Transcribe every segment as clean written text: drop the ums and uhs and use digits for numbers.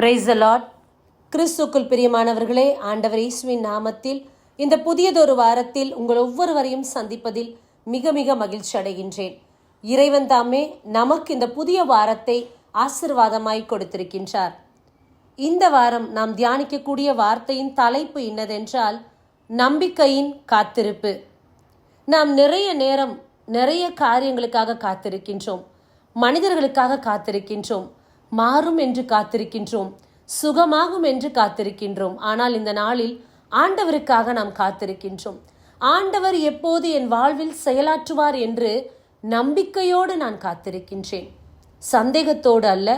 Praise the Lord. கிறிஸ்துவுக்குள் பிரியமானவர்களே, ஆண்டவர் இயேசுவின் நாமத்தில் இந்த புதியதொரு வாரத்தில் உங்கள் ஒவ்வொருவரையும் சந்திப்பதில் மிக மிக மகிழ்ச்சி அடைகின்றேன். இறைவன் தாமே நமக்கு இந்த புதிய வாரத்தை ஆசீர்வாதமாய் கொடுத்திருக்கின்றார். இந்த வாரம் நாம் தியானிக்கக்கூடிய வார்த்தையின் தலைப்பு என்னதென்றால் நம்பிக்கையின் காத்திருப்பு. நாம் நிறைய நேரம் நிறைய காரியங்களுக்காக காத்திருக்கின்றோம், மனிதர்களுக்காக காத்திருக்கின்றோம், மாறும் என்று காத்திருக்கின்றோம், சுகமாகும் என்று காத்திருக்கின்றோம். ஆனால் இந்த நாளில் ஆண்டவருக்காக நாம் காத்திருக்கின்றோம். ஆண்டவர் எப்போது என் வாழ்வில் செயலாற்றுவார் என்று நம்பிக்கையோடு நான் காத்திருக்கின்றேன். சந்தேகத்தோடு அல்ல,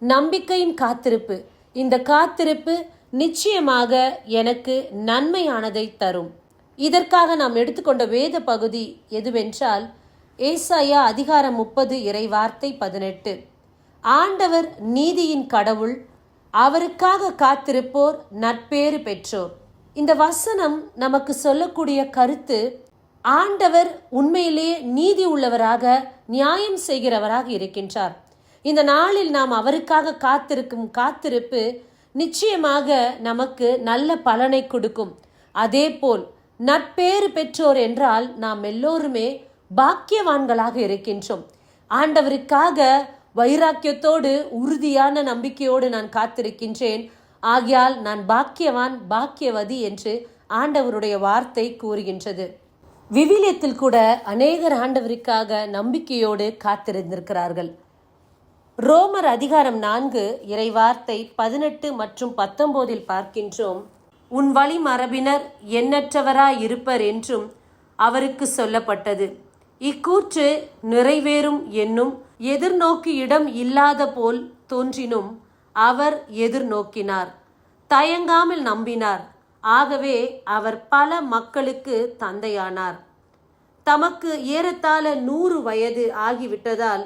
நம்பிக்கையின் காத்திருப்பு. இந்த காத்திருப்பு நிச்சயமாக எனக்கு நன்மையானதை தரும். இதற்காக நாம் எடுத்துக்கொண்ட வேத பகுதி எதுவென்றால் ஏசாயா அதிகாரம் 30 இறை வார்த்தை 18. ஆண்டவர் நீதியின் கடவுள், அவருக்காக காத்திருப்போர் நற்பேறு பெற்றோர். இந்த வசனம் நமக்கு சொல்லக்கூடிய கருத்து, ஆண்டவர் உண்மையிலேயே நீதி உள்ளவராக, நியாயம் செய்கிறவராக இருக்கின்றார். இந்த நாளில் நாம் அவருக்காக காத்திருக்கும் காத்திருப்பு நிச்சயமாக நமக்கு நல்ல பலனை கொடுக்கும். அதே போல் நற்பேறு பெற்றோர் என்றால் நாம் எல்லோருமே பாக்கியவான்களாக இருக்கின்றோம். ஆண்டவருக்காக வைராக்கியத்தோடு உறுதியான நம்பிக்கையோடு நான் காத்திருக்கின்றேன். ஆகையால் நான் பாக்கியவான், பாக்கியவதி என்று ஆண்டவருடைய வார்த்தை கூறுகின்றது. விவிலியத்தில் கூட அநேகர் ஆண்டவருக்காக நம்பிக்கையோடு காத்திருந்திருக்கிறார்கள். ரோமர் அதிகாரம் 4 இறை வார்த்தை 18 மற்றும் 19 பார்க்கின்றோம். உன் வழி மரபினர் எண்ணற்றவராய் இருப்பர் என்றும் அவருக்கு சொல்லப்பட்டது. இக்கூற்று நிறைவேறும் என்னும் எதிர்நோக்கி இடம் இல்லாத போல் தோன்றினும் அவர் எதிர்நோக்கினார், தயங்காமல் நம்பினார். ஆகவே அவர் பல மக்களுக்கு தந்தையானார். தமக்கு ஏறத்தாழ 100 வயது ஆகிவிட்டதால்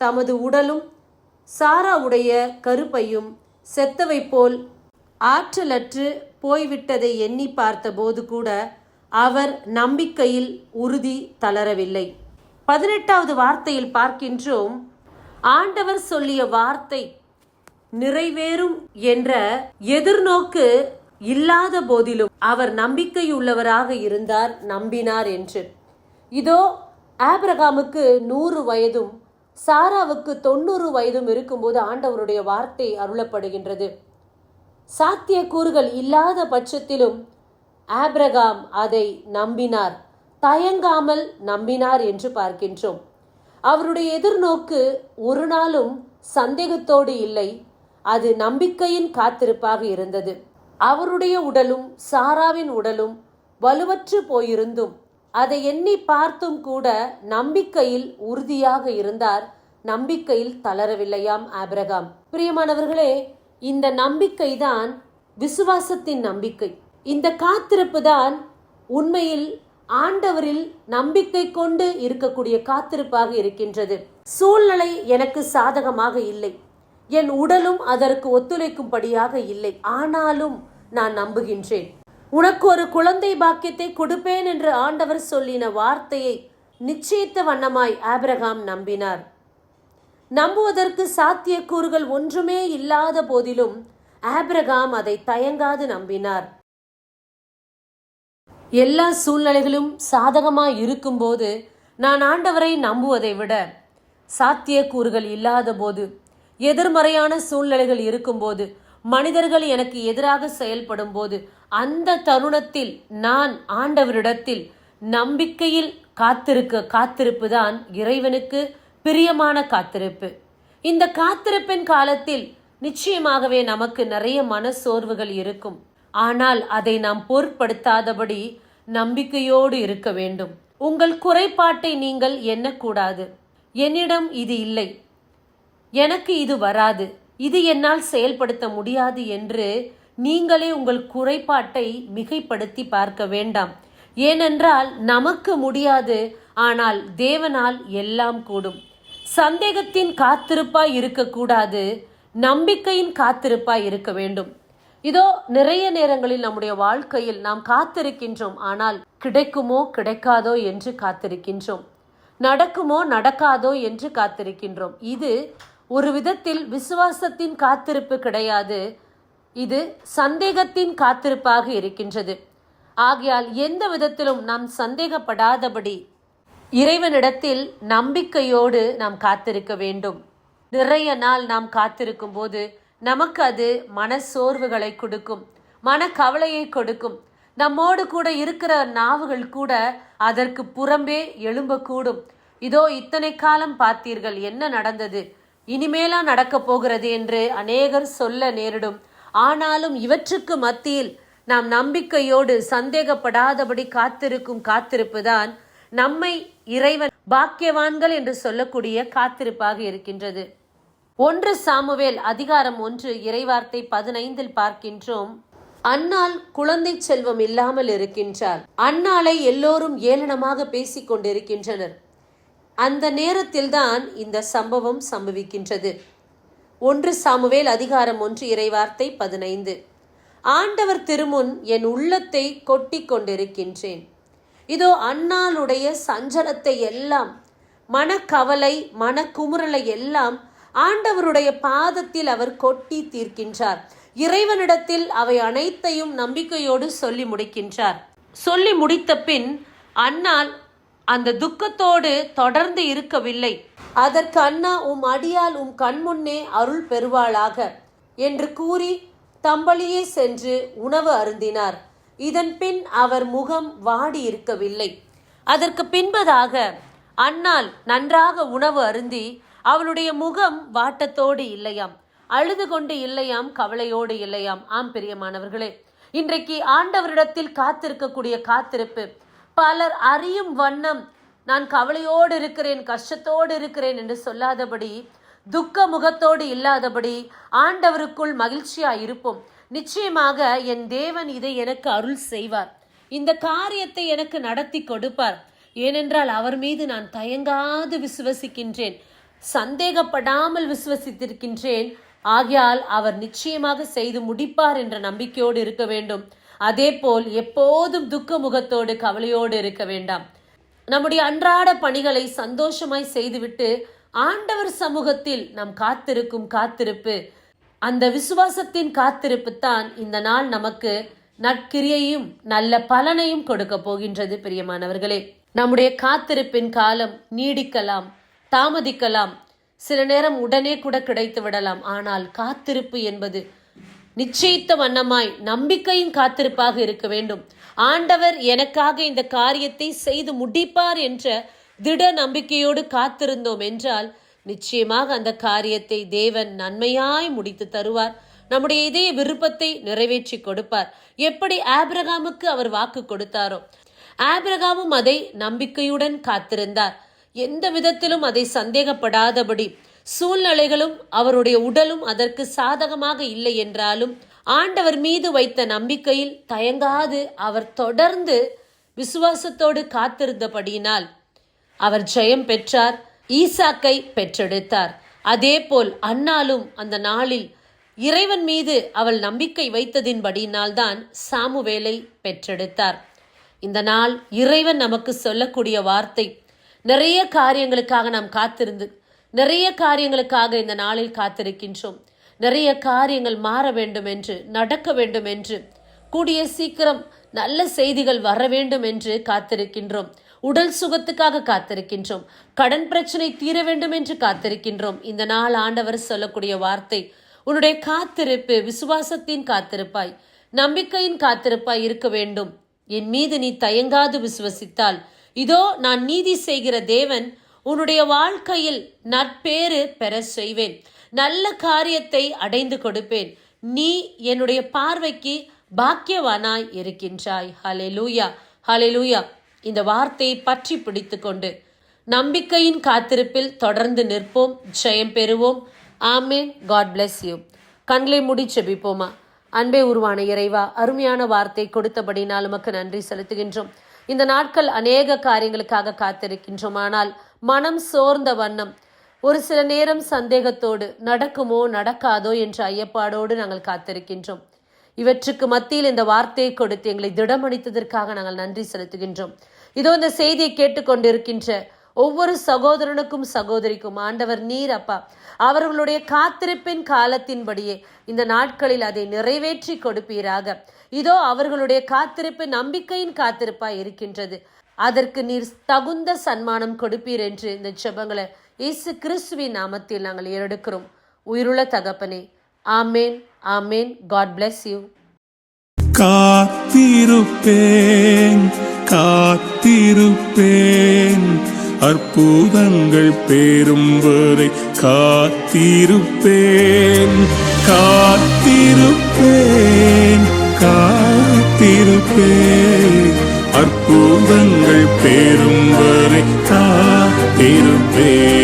தமது உடலும் சாராவுடைய கருப்பையும் செத்தவை போல் ஆற்றலற்று போய்விட்டதை எண்ணி பார்த்தபோது கூட அவர் நம்பிக்கையில் உறுதி தளரவில்லை. 18வது வார்த்தையில் பார்க்கின்றோம், ஆண்டவர் சொல்லிய வார்த்தை நிறைவேறும் என்ற எதிர்நோக்கு இல்லாத போதிலும் அவர் நம்பிக்கையுள்ளவராக இருந்தார், நம்பினார் என்று. இதோ ஆபிரகாமுக்கு 100 வயதும் சாராவுக்கு 90 வயதும் இருக்கும்போது ஆண்டவருடைய வார்த்தை அருளப்படுகின்றது. சாத்தியக்கூறுகள் இல்லாத பட்சத்திலும் ஆபிரகாம் அதை நம்பினார், தயங்காமல் நம்பினார் என்று பார்க்கின்றோம். அவருடைய எதிர்நோக்கு ஒரு நாளும் சந்தேகத்தோடு இல்லை, அது நம்பிக்கையின் காத்திருப்பாக இருந்தது. அவருடைய உடலும் சாராவின் உடலும் வலுவற்று போயிருந்தும் அதை எண்ணி பார்த்தும் கூட நம்பிக்கையில் உறுதியாக இருந்தார், நம்பிக்கையில் தளரவில்லையாம் ஆபிரகாம். பிரியமானவர்களே, இந்த நம்பிக்கை தான் விசுவாசத்தின் நம்பிக்கை. இந்த காத்திருப்பு தான் உண்மையில் ஆண்டவரில் நம்பிக்கை கொண்டு இருக்கக்கூடிய காத்திருப்பாக இருக்கின்றது. சூழ்நிலை எனக்கு சாதகமாக இல்லை, என் உடலும் அதற்கு ஒத்துழைக்கும்படியாக இல்லை, ஆனாலும் நான் நம்புகின்றேன். உனக்கு ஒரு குழந்தை பாக்கியத்தை கொடுப்பேன் என்று ஆண்டவர் சொல்லின வார்த்தையை நிச்சயித்த வண்ணமாய் ஆபிரகாம் நம்பினார். நம்புவதற்கு சாத்தியக்கூறுகள் ஒன்றுமே இல்லாத போதிலும் ஆபிரகாம் அதை தயங்காது நம்பினார். எல்லா சூழ்நிலைகளும் சாதகமாய் இருக்கும்போது நான் ஆண்டவரை நம்புவதை விட, சாத்தியக்கூறுகள் இல்லாத போது, எதிர்மறையான சூழ்நிலைகள் இருக்கும்போது, மனிதர்கள் எனக்கு எதிராக செயல்படும் போது, அந்த தருணத்தில் நான் ஆண்டவரிடத்தில் நம்பிக்கையில் காத்திருப்பு தான் இறைவனுக்கு பிரியமான காத்திருப்பு. இந்த காத்திருப்பின் காலத்தில் நிச்சயமாகவே நமக்கு நிறைய மனசோர்வுகள் இருக்கும். ஆனால் அதை நாம் பொருட்படுத்தாதபடி நம்பிக்கையோடு இருக்க வேண்டும். உங்கள் குறைபாட்டை நீங்கள் எண்ணக்கூடாது. என்னிடம் இது இல்லை, எனக்கு இது வராது, இது என்னால் செயல்படுத்த முடியாது என்று நீங்களே உங்கள் குறைபாட்டை மிகைப்படுத்தி பார்க்க வேண்டாம். ஏனென்றால் நமக்கு முடியாது, ஆனால் தேவனால் எல்லாம் கூடும். சந்தேகத்தின் காத்திருப்பாய் இருக்கக்கூடாது, நம்பிக்கையின் காத்திருப்பாய் இருக்க வேண்டும். இதோ நிறைய நேரங்களில் நம்முடைய வாழ்க்கையில் நாம் காத்திருக்கின்றோம், ஆனால் கிடைக்குமோ கிடைக்காதோ என்று காத்திருக்கின்றோம், நடக்குமோ நடக்காதோ என்று காத்திருக்கின்றோம். இது ஒரு விதத்தில் விசுவாசத்தின் காத்திருப்பு கிடையாது, இது சந்தேகத்தின் காத்திருப்பாக இருக்கின்றது. ஆகையால் எந்த விதத்திலும் நாம் சந்தேகப்படாதபடி இறைவனிடத்தில் நம்பிக்கையோடு நாம் காத்திருக்க வேண்டும். நிறைய நாள் நாம் காத்திருக்கும் போது நமக்கு அது மன சோர்வுகளை கொடுக்கும், மன கவலையை கொடுக்கும். நம்மோடு கூட இருக்கிற நாவுகள் கூட அதற்கு புறம்பே எழும்பக்கூடும். இதோ இத்தனை காலம் பார்த்தீர்கள், என்ன நடந்தது, இனிமேலா நடக்க போகிறது என்று அநேகர் சொல்ல நேரிடும். ஆனாலும் இவற்றுக்கு மத்தியில் நாம் நம்பிக்கையோடு சந்தேகப்படாதபடி காத்திருக்கும் காத்திருப்பு தான் நம்மை இறைவன் பாக்கியவான்கள் என்று சொல்லக்கூடிய காத்திருப்பாக இருக்கின்றது. 1 சாமுவேல் அதிகாரம் 1 இறைவார்த்தை 15 பார்க்கின்றோம். அன்னாள் குழந்தை செல்வம் இல்லாமல் இருக்கின்றார். அன்னாளை எல்லோரும் ஏளனமாக பேசிக் கொண்டிருக்கின்றனர். அந்த நேரத்தில் தான் இந்த சம்பவம் சம்பவிக்கின்றது. 1 சாமுவேல் அதிகாரம் 1 இறைவார்த்தை 15. ஆண்டவர் திருமுன் என் உள்ளத்தை கொட்டி கொண்டிருக்கின்றேன். இதோ அன்னாளுடைய சஞ்சலத்தை எல்லாம், மனக்கவலை மனக்குமுறலை எல்லாம் ஆண்டவருடைய பாதத்தில் அவர் கொட்டி தீர்க்கின்றார். இறைவனிடத்தில் அவை அனைத்தையும் நம்பிக்கையோடு சொல்லி முடிக்கின்றார். சொல்லி முடித்த பின் அன்னாள் அந்த துக்கத்தோடு தொடர்ந்து இருக்கவில்லை. அதற்கு அன்னா, உம் அடியால் உம் கண்முன்னே அருள் பெறுவாளாக என்று கூறி தம்பளியே சென்று உணவு அருந்தினார். இதன் பின் அவர் முகம் வாடி இருக்கவில்லை. அதற்கு பின்பதாக அன்னாள் நன்றாக உணவு அருந்தி அவளுடைய முகம் வாட்டத்தோடு இல்லையாம், அழுது கொண்டு இல்லையாம், கவலையோடு இல்லையாம். ஆம் பிரியமானவர்களே, இன்றைக்கு ஆண்டவரிடத்தில் காத்திருக்கக்கூடிய காத்திருப்பு பலர் அறியும் வண்ணம் நான் கவலையோடு இருக்கிறேன், கஷ்டத்தோடு இருக்கிறேன் என்று சொல்லாதபடி, துக்க முகத்தோடு இல்லாதபடி ஆண்டவருக்குள் மகிழ்ச்சியாய் இருப்போம். நிச்சயமாக என் தேவன் இதை எனக்கு அருள் செய்வார், இந்த காரியத்தை எனக்கு நடத்தி கொடுப்பார். ஏனென்றால் அவர் மீது நான் தயங்காது விசுவசிக்கின்றேன், சந்தேகப்படாமல் விசுவசித்திருக்கின்றேன். ஆகையால் அவர் நிச்சயமாக செய்து முடிப்பார் என்ற நம்பிக்கையோடு இருக்க வேண்டும். அதே போல் எப்போதும் துக்க முகத்தோடு கவலையோடு இருக்க வேண்டாம். நம்முடைய அன்றாட பணிகளை சந்தோஷமாய் செய்துவிட்டு ஆண்டவர் சமூகத்தில் நாம் காத்திருக்கும் காத்திருப்பு, அந்த விசுவாசத்தின் காத்திருப்பு தான் இந்த நாள் நமக்கு நற்கிரியையும் நல்ல பலனையும் கொடுக்க போகின்றது. பிரியமானவர்களே, நம்முடைய காத்திருப்பின் காலம் நீடிக்கலாம், தாமதிக்கலாம், சில நேரம் உடனே கூட கிடைத்து விடலாம். ஆனால் காத்திருப்பு என்பது நிச்சயித்த வண்ணமாய் நம்பிக்கையின் காத்திருப்பாக இருக்க வேண்டும். ஆண்டவர் எனக்காக இந்த காரியத்தை செய்து முடிப்பார் என்ற திட நம்பிக்கையோடு காத்திருந்தோம் என்றால் நிச்சயமாக அந்த காரியத்தை தேவன் நன்மையாய் முடித்து தருவார். நம்முடைய இதய விருப்பத்தை நிறைவேற்றி கொடுப்பார். எப்படி ஆபிரகாமுக்கு அவர் வாக்கு கொடுத்தாரோ, ஆபிரகாமும் அதை நம்பிக்கையுடன் காத்திருந்தார். எந்த விதத்திலும் அதை சந்தேகப்படாதபடி, சூழ்நிலைகளும் அவருடைய உடலும் அதற்கு சாதகமாக இல்லை என்றாலும் ஆண்டவர் மீது வைத்த நம்பிக்கையில் தயங்காது அவர் தொடர்ந்து விசுவாசத்தோடு காத்திருந்தபடியினால் அவர் ஜெயம் பெற்றார், ஈசாக்கை பெற்றெடுத்தார். அதே போல் அன்னாலும் அந்த நாளில் இறைவன் மீது அவள் நம்பிக்கை வைத்ததின்படியினால்தான் சாமுவேலை பெற்றெடுத்தார். இந்த நாள் இறைவன் நமக்கு சொல்லக்கூடிய வார்த்தை, நிறைய காரியங்களுக்காக நாம் காத்திருந்து, நிறைய காரியங்களுக்காக இந்த நாளில் காத்திருக்கின்றோம். நிறைய காரியங்கள் மாற வேண்டும் என்று, நடக்க வேண்டும் என்று, கூடிய சீக்கிரம் நல்ல செய்திகள் வர வேண்டும் என்று காத்திருக்கின்றோம். உடல் சுகத்துக்காக காத்திருக்கின்றோம். கடன் பிரச்சனை தீர வேண்டும் என்று காத்திருக்கின்றோம். இந்த நாள் ஆண்டவர் சொல்லக்கூடிய வார்த்தை, உன்னுடைய காத்திருப்பு விசுவாசத்தின் காத்திருப்பாய், நம்பிக்கையின் காத்திருப்பாய் இருக்க வேண்டும். என் மீது நீ தயங்காது விசுவசித்தால் இதோ நான் நீதி செய்கிற தேவன், உன்னுடைய வாழ்க்கையில் நற்பேறு பெற செய்வேன், நல்ல காரியத்தை அடைந்து கொடுப்பேன். நீ என்னுடைய பார்வைக்கு பாக்கியவானாய் இருக்கின்றாய். ஹல்லேலூயா, ஹல்லேலூயா. இந்த வார்த்தையை பற்றி பிடித்து கொண்டு நம்பிக்கையின் காத்திருப்பில் தொடர்ந்து நிற்போம், ஜெயம் பெறுவோம். ஆமேன். God bless you. கண்களை மூடி ஜெபிப்போமா. அன்பே உருவான இறைவா, அருமையான வார்த்தை கொடுத்தபடினால் உமக்கு நன்றி செலுத்துகின்றோம். இந்த நாட்கள் அநேக காரியங்களுக்காக காத்திருக்கின்றோம். ஆனால் மனம் சோர்ந்த வண்ணம், ஒரு சில நேரம் சந்தேகத்தோடு, நடக்குமோ நடக்காதோ என்ற ஐயப்பாடோடு நாங்கள் காத்திருக்கின்றோம். இவற்றுக்கு மத்தியில் இந்த வார்த்தையை கொடுத்து எங்களை திடமளித்ததற்காக நாங்கள் நன்றி செலுத்துகின்றோம். இதோ இந்த செய்தியை கேட்டுக்கொண்டிருக்கின்ற ஒவ்வொரு சகோதரனுக்கும் சகோதரிக்கும் ஆண்டவர் நீர் அப்பா அவர்களுடைய காத்திருப்பின் காலத்தின்படியே இந்த நாட்களில் அதை நிறைவேற்றி கொடுப்பீராக. இதோ அவர்களுடைய காத்திருப்பு நம்பிக்கையின் காத்திருப்பாய் இருக்கின்றது. அதற்கு நீர் தகுந்த சன்மானம் கொடுப்பீர் என்று இந்த ஜெபங்களை இயேசு கிறிஸ்துவின் நாமத்தில் நாங்கள் ஏறெடுக்கிறோம். உயிருள்ள தகப்பனே, ஆமேன், ஆமேன். God bless you. காத்திருப்பேன் காத்திருப்பேன் அற்புதங்கள் பெறும் வரை காத்திருப்பேன் காத்திருப்பேன் காத்திருப்பேன் அற்புதங்கள் பெறும் வரை காத்திருப்பேன்.